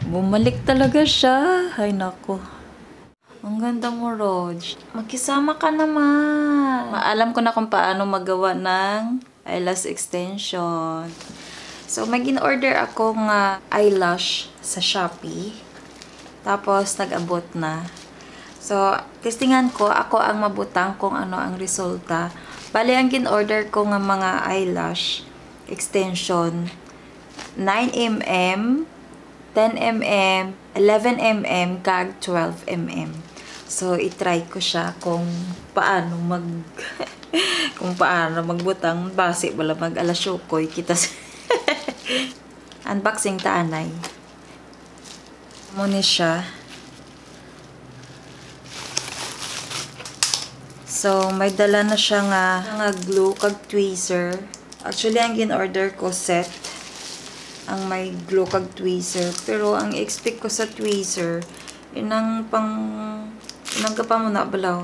Bumalik talaga siya. Ay, nako. Ang ganda mo, Roj. Magkisama ka naman. Alam ko na kung paano magawa ng eyelash extension. So, mag-in-order ako ng eyelash sa Shopee. Tapos, nag-abot na. So, testingan ko, ako ang mabutang kung ano ang resulta. Bali, ang in-order ko ng mga eyelash extension, 9mm, 10mm, 11mm, kag 12mm. So, itry ko siya kung paano kung paano magbutang base wala mag-alasyokoy kita unboxing taanay. Muna siya. So, may dala na siya nga glue kag tweezer. Actually, ang in-order ko set ang may glue kag tweezer. Pero, ang expect ko sa tweezer, inang ka pa muna balaw.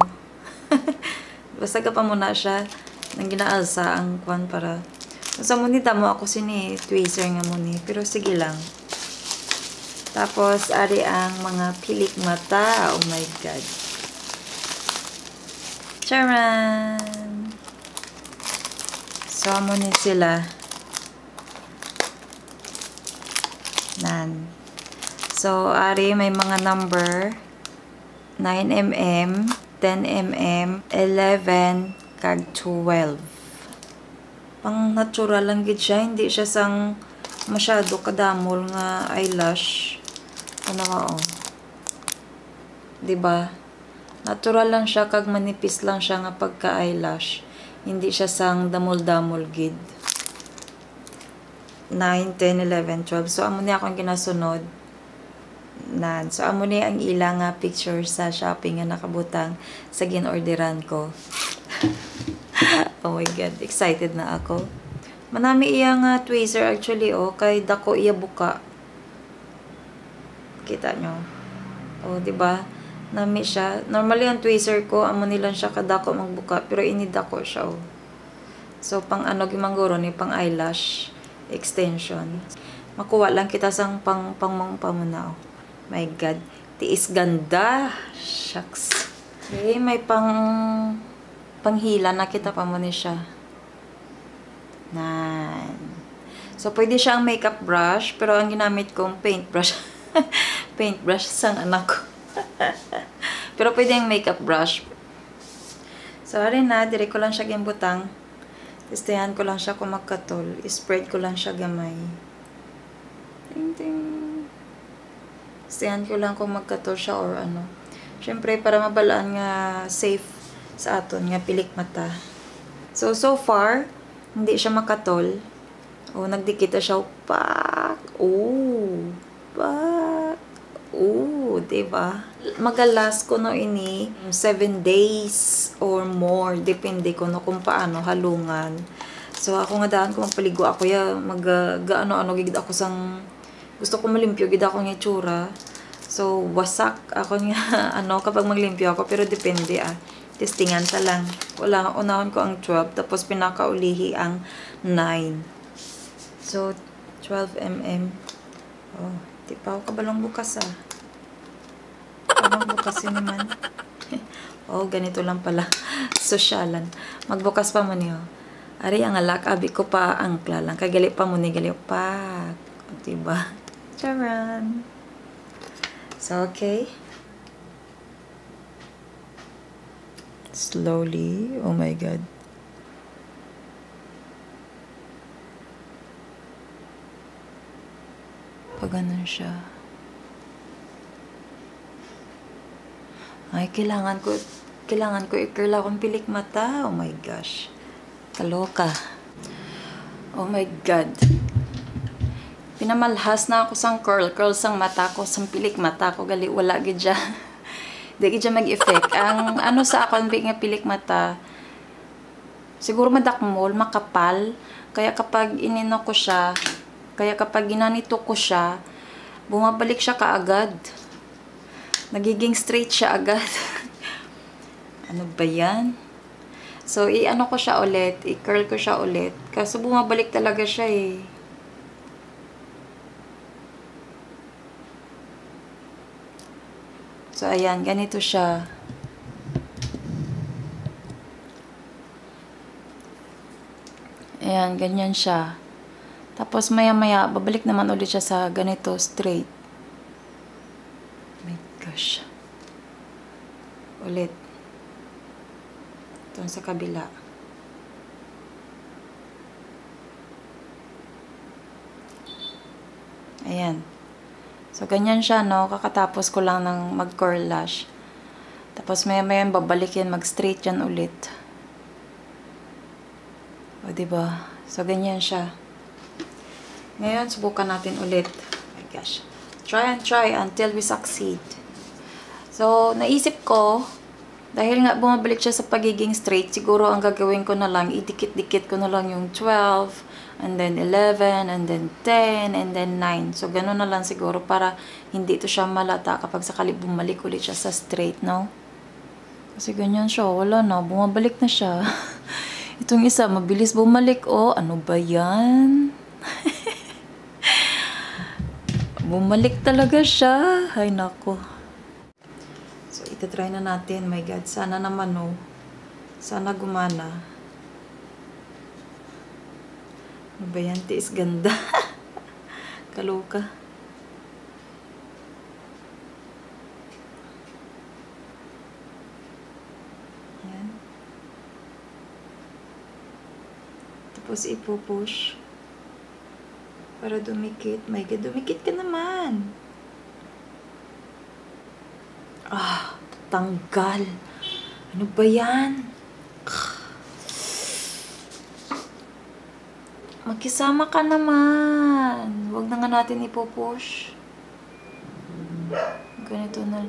Basta ka pa muna siya. Nang ginaalsa ang kwan para. Sa munita mo ako sini tweezer nga muni. Pero sige lang. Tapos, ari ang mga pilik mata. Oh my God. Charan! So, muni sila. Nan. So, ari may mga number 9mm, 10mm, 11, kag 12. Pang natural lang gid siya, hindi siya sang masyado kadamol nga eyelash. Ano ka oh. 'Di ba? Natural lang siya kag manipis lang siya nga pagka eyelash. Hindi siya sang damol-damol gid. 9, 10, 11, 12. So, amo ni akong ginasunod. Nan. So, amo ni ang ilang picture sa shopping nga nakabutang sa ginorderan ko. Oh my God. Excited na ako. Manami iyang tweezer actually, oh. Kay dako iya buka. Kita nyo. Oh, diba? Nami siya. Normally, ang tweezer ko, amo nilang siya kadako magbuka. Pero inidako siya, oh. So, pang ano gimangguro ni pang eyelash extension. Makuha lang kita sang pang pamunaw. My God. Tiis ganda. Shucks. Okay, may panghila na kita pa mo ni siya. Nan. So, pwede siya ang makeup brush. Pero ang ginamit kong paintbrush. Paintbrush sang anak ko. Pero pwede ang makeup brush. So, rin na. Dire ko lang siya gimbutang. Testahan ko lang siya kung magkatol. Spread ko lang siya gamay. Ting ting. Testahan ko lang kung magkatol siya or ano. Siyempre, para mabalaan nga safe sa aton nga pilik mata. So far, hindi siya makatol. O, nagdikita siya. Pak! Oo! Pak! Oo! Diba? Magalas ko no ini 7 days or more. Depende ko no kung paano halungan. So, ako nga daan ko magpaligo ako ya. Gaano-ano gigid ako sang gusto ko malimpyo gid ako ng itsura. So, wasak ako nga ano kapag maglimpyo ako. Pero depende testingan ta lang. Wala, unahon ko ang 12. Tapos pinakaulihi ang 9. So, 12mm. Oh, di pa ako kabalong bukas Parang bukas yun naman. Oh, ganito lang pala. Sosyalan. Magbukas pa mo niyo. Ari, ang alak. Abi ko pa angkla lang. Kagali pa mo ni gali pa. Diba? Charan. So, okay. Slowly. Oh my God. Pag ganun siya. Ay, kailangan ko i-curl akong pilik mata. Oh my gosh. Kaloka. Oh my God. Pinamalhas na ako sang curl sang mata ko, sang pilik mata ko. Gali, wala gid dya. Di gid dya mag-effect. Ang ano sa akong nga pilik mata, siguro madakmol, makapal. Kaya kapag inino ko siya, kapag ginanito ko siya, bumabalik siya kaagad. Nagiging straight siya agad. Ano ba yan? So, i-ano ko siya ulit. I-curl ko siya ulit. Kaso bumabalik talaga siya So, ayan, ganito siya. Ayan, ganyan siya. Tapos, maya-maya, babalik naman ulit siya sa ganito, straight. Oh my gosh. Ulit. Ito sa kabila. Ayan. So, ganyan siya, no? Kakatapos ko lang ng mag-curl lash. Tapos, maya-maya babalik yan, mag-straight yan ulit. O, diba? So, ganyan siya. Ngayon, subukan natin ulit. Oh my gosh. Try and try until we succeed. So, naisip ko, dahil nga bumabalik siya sa pagiging straight, siguro ang gagawin ko na lang, idikit-dikit ko na lang yung 12, and then 11, and then 10, and then 9. So, gano'n na lang siguro para hindi ito siya malata kapag sakali bumalik ulit siya sa straight, no? Kasi ganyan siya, wala na, bumabalik na siya. Itong isa, mabilis bumalik, oh, ano ba yan? Bumalik talaga siya. Ay, nako. So, itatry na natin. My God, sana naman, oh. Sana gumana. Ano ba yan? Tiis ganda. Kaloka. Yan. Tapos ipupush. Para dumikit. My God, dumikit ka naman. Ah, tanggal. Ano ba yan? Magkisama ka naman. Huwag na nga natin ipupush. Ganito na.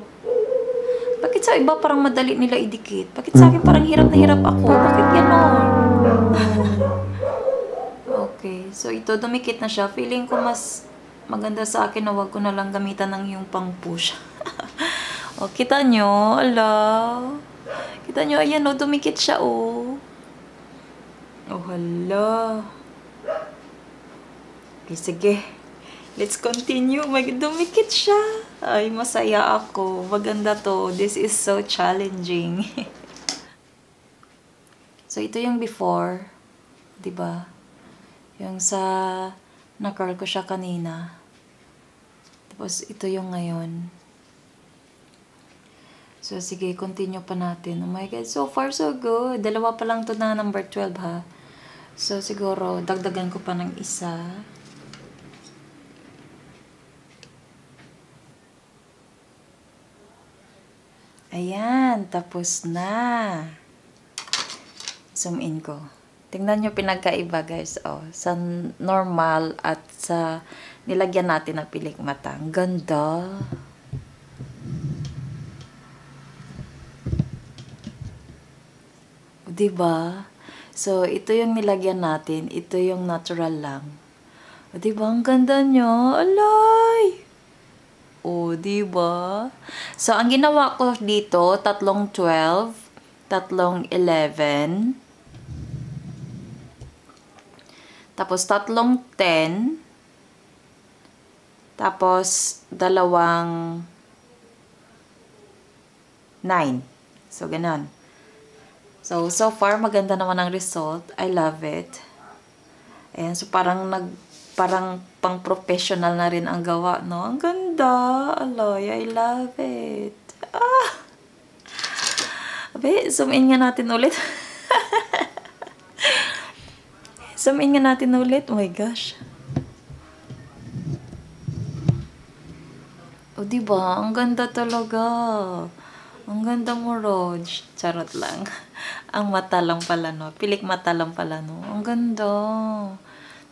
Bakit sa iba parang madali nila idikit? Bakit sa akin parang hirap na hirap ako? Bakit gano'n? Okay. So, ito, dumikit na siya. Feeling ko mas maganda sa akin na wag ko na lang gamitan ng yung pang-push. O, kita nyo? Ala. Kita nyo? Ayan, o. Dumikit siya, o. Oh, hala. Okay, sige. Let's continue. Dumikit siya. Ay, masaya ako. Maganda to. This is so challenging. So, ito yung before. Diba? Yung sa na-curl ko siya kanina. Tapos, ito yung ngayon. So, sige, continue pa natin. Oh my God, so far so good. Dalawa pa lang to na number 12, ha. So, siguro, dagdagan ko pa ng isa. Ayan, tapos na. Zoom in ko. Tingnan nyo pinagkaiba, guys. Oh, sa normal at sa nilagyan natin ng pilik mata. Ang ganda. Diba? So, ito yung nilagyan natin. Ito yung natural lang. O, diba? Ang ganda nyo. Alay! O, diba? So, ang ginawa ko dito, tatlong 12, tatlong 11, tapos tatlong 10, tapos dalawang 9. So, ganon. So far, maganda naman ang result. I love it. Ayan, so parang pang-professional na rin ang gawa, no? Ang ganda. Aloy, I love it. Ah! Abe, zoom in nga natin ulit. Zoom in nga natin ulit. Oh my gosh. O, diba? Ang ganda talaga. Ang ganda mo, Rog. Charot lang. Ang mata lang pala, no? Pilik mata lang pala, no? Ang ganda.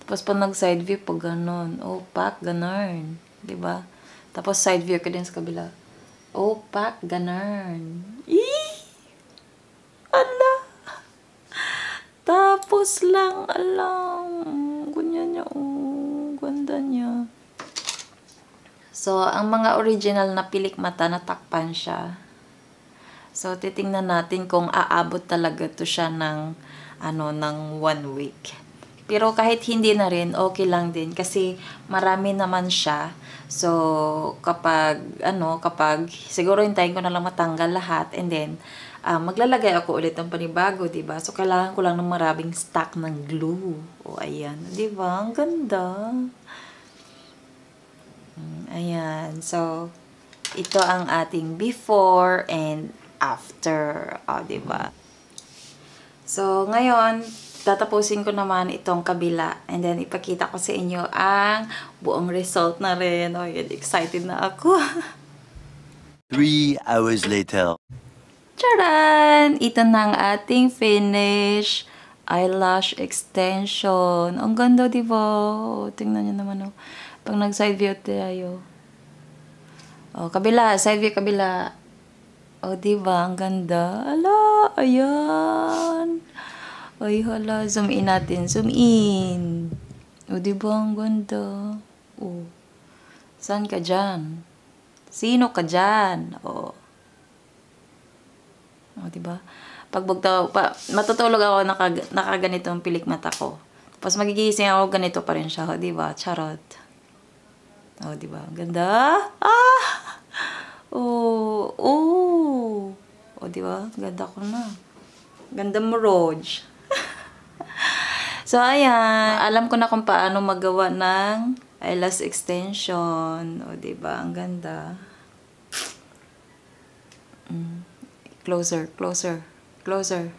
Tapos, pag nag-side view, pag ganon. Opaque, ganon. Diba? Tapos, side view ka din sa kabila. Opaque, ganon. Eee! Ala! Tapos lang, alam. Ganyan niya, oh. Ganda niya. So, ang mga original na pilik mata, natakpan siya. So, titingnan natin kung aabot talaga to siya ng, ng 1 week. Pero kahit hindi na rin, okay lang din. Kasi marami naman siya. So, kapag siguro hintayin ko na lang matanggal lahat. And then, maglalagay ako ulit ng panibago, diba? So, kailangan ko lang ng maraming stock ng glue. O, ayan. Diba? Ang ganda. Ayan. So, ito ang ating before and after. O, diba? So, ngayon, tatapusin ko naman itong kabila. And then, ipakita ko sa inyo ang buong result na rin. Oh, excited na ako. 3 hours later. Charan! Ito na ang ating finish. Eyelash extension. Ang ganda, diba? Oh, tingnan nyo naman, oh. Pag nag-side view tayo. Oh, kabila. Side view, kabila. Oh, diba? Ang ganda. Ala, ayan. Ay, hala. Zoom in natin. Zoom in. O, diba? Ang ganda. O. Saan ka dyan? Sino ka dyan? O. O, diba? Pag matutulog ako, nakaganito ang pilik mata ko. Tapos magigising ako, ganito pa rin siya. O, diba? Charot. O, diba? Ang ganda. Ah! O. O. O, diba? Ganda ko na. Ganda mo, Roj. So, ayan. Alam ko na kung paano magawa ng eyelash extension. O, diba? Ang ganda. Closer, closer, closer.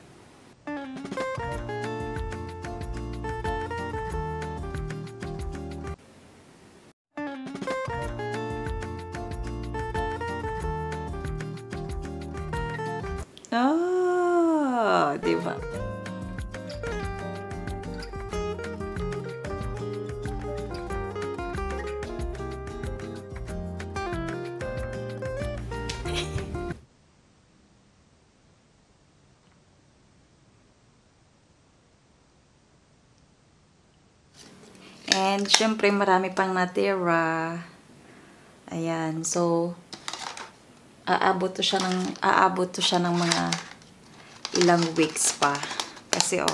Ah, diba? And, syempre, marami pang natira. Ayan. So, aabot to siya ng mga ilang weeks pa. Kasi,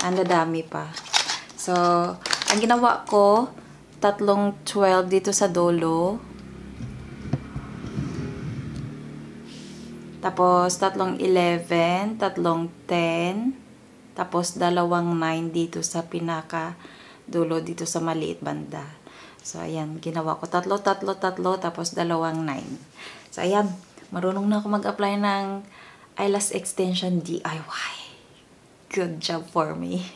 ang dadami pa. So, ang ginawa ko, 3 12 dito sa dulo. Tapos, 3 11, 10. Tapos, 2 9 dito sa pinaka dulo dito sa maliit banda. So, ayan, ginawa ko 3, tapos 2 9. So, ayan, marunong na ako mag-apply ng eyelash extension DIY. Good job for me.